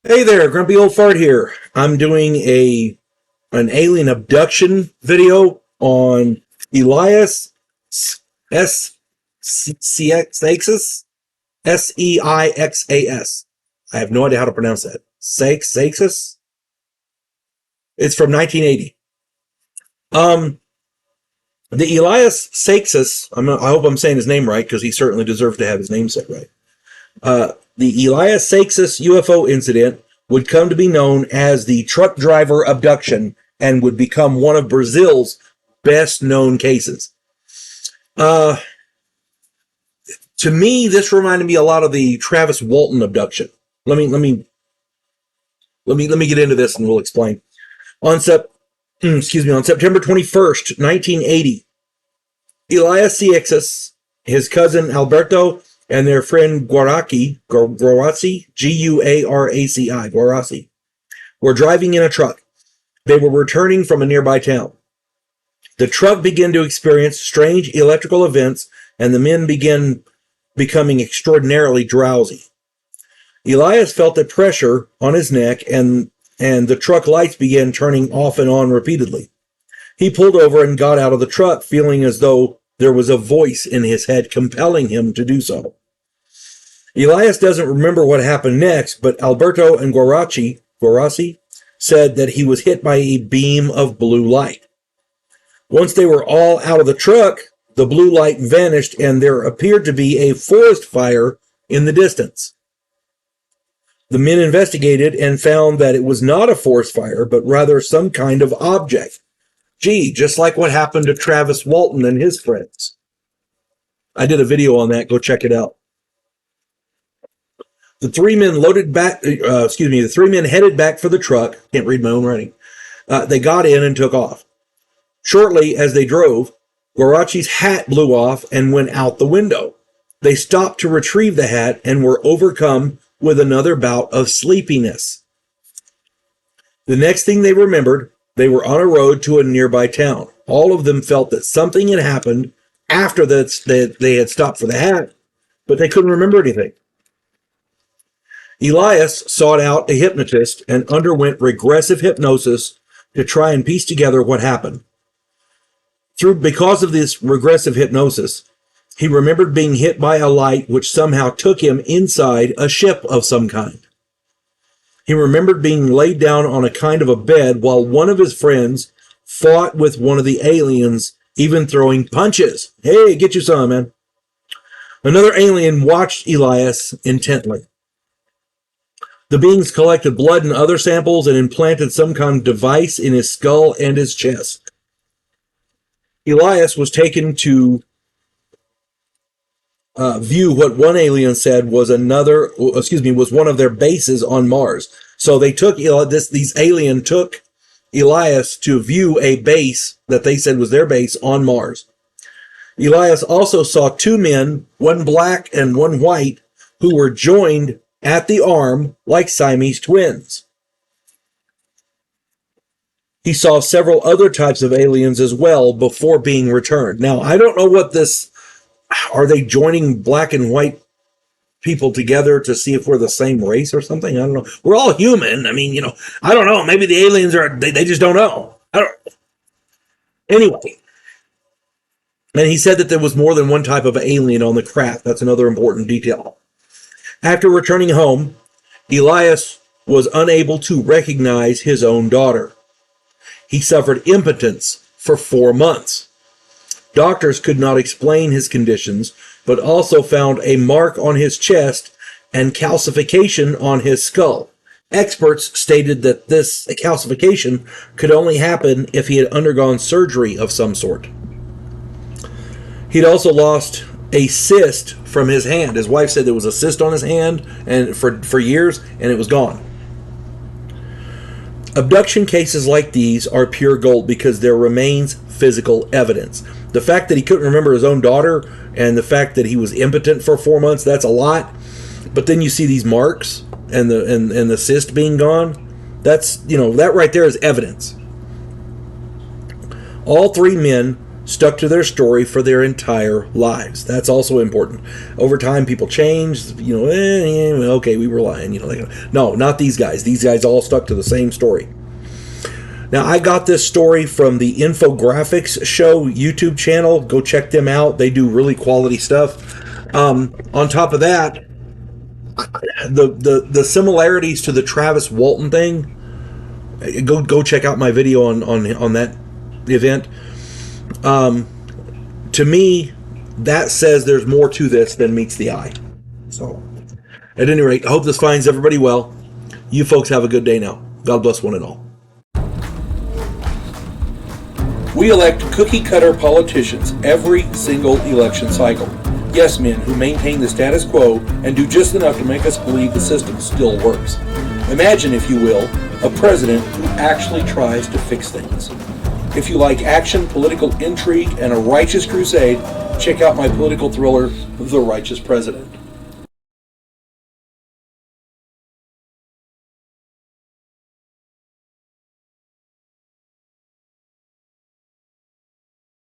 Hey there, Grumpy Old Fart here. I'm doing an alien abduction video on Elias S Seixas Seixas. I have no idea how to pronounce that. Seixas. It's from 1980. Um, the Elias Seixas. I hope I'm saying his name right because he certainly deserves to have his name said right. The Elias Seixas UFO incident would come to be known as the truck driver abduction and would become one of Brazil's best known cases. To me, this reminded me a lot of the Travis Walton abduction. Let me get into this and we'll explain. On September 21st, 1980, Elias Seixas, his cousin Alberto, and their friend Guaraci, G-U-A-R-A-C-I, Guaraci, were driving in a truck. They were returning from a nearby town. The truck began to experience strange electrical events, and the men began becoming extraordinarily drowsy. Elias felt a pressure on his neck, and the truck lights began turning off and on repeatedly. He pulled over and got out of the truck, feeling as though there was a voice in his head compelling him to do so. Elias doesn't remember what happened next, but Alberto and Guaraci said that he was hit by a beam of blue light. Once they were all out of the truck, the blue light vanished and there appeared to be a forest fire in the distance. The men investigated and found that it was not a forest fire, but rather some kind of object. Gee, just like what happened to Travis Walton and his friends. I did a video on that. Go check it out. The three men the three men headed back for the truck. Can't read my own writing. They got in and took off. Shortly as they drove, Guaraci's hat blew off and went out the window. They stopped to retrieve the hat and were overcome with another bout of sleepiness. The next thing they remembered, they were on a road to a nearby town. All of them felt that something had happened after that they had stopped for the hat, but they couldn't remember anything. Elias sought out a hypnotist and underwent regressive hypnosis to try and piece together what happened. Because of this regressive hypnosis, he remembered being hit by a light which somehow took him inside a ship of some kind. He remembered being laid down on a kind of a bed while one of his friends fought with one of the aliens, even throwing punches. Hey, get you some, man. Another alien watched Elias intently. The beings collected blood and other samples and implanted some kind of device in his skull and his chest. Elias was taken to view what one alien said was one of their bases on Mars. So they took these alien took Elias to view a base that they said was their base on Mars. Elias also saw two men, one black and one white, who were joined at the arm like Siamese twins. He saw several other types of aliens as well before being returned. Now, I don't know what this... Are they joining black and white people together to see if we're the same race or something? I don't know. We're all human. I mean, I don't know. Maybe the aliens are... They just don't know. Anyway. And he said that there was more than one type of alien on the craft. That's another important detail. After returning home, Elias was unable to recognize his own daughter. He suffered impotence for 4 months. Doctors could not explain his conditions, but also found a mark on his chest and calcification on his skull. Experts stated that this calcification could only happen if he had undergone surgery of some sort. He'd also lost a cyst from his hand. His wife said there was a cyst on his hand and for years, and it was gone. Abduction cases like these are pure gold because there remains physical evidence. The fact that he couldn't remember his own daughter and the fact that he was impotent for 4 months, that's a lot. But then you see these marks and the cyst being gone. That's, that right there is evidence. All three men stuck to their story for their entire lives. That's also important. Over time, people change. Okay, we were lying. No, not these guys. These guys all stuck to the same story. Now, I got this story from the Infographics Show YouTube channel. Go check them out. They do really quality stuff. On top of that, the similarities to the Travis Walton thing. Go check out my video on that event. To me, that says there's more to this than meets the eye. So, at any rate, I hope this finds everybody well. You folks have a good day now. God bless one and all. We elect cookie-cutter politicians every single election cycle. Yes men who maintain the status quo and do just enough to make us believe the system still works. Imagine, if you will, a president who actually tries to fix things. If you like action, political intrigue, and a righteous crusade, check out my political thriller, The Righteous President.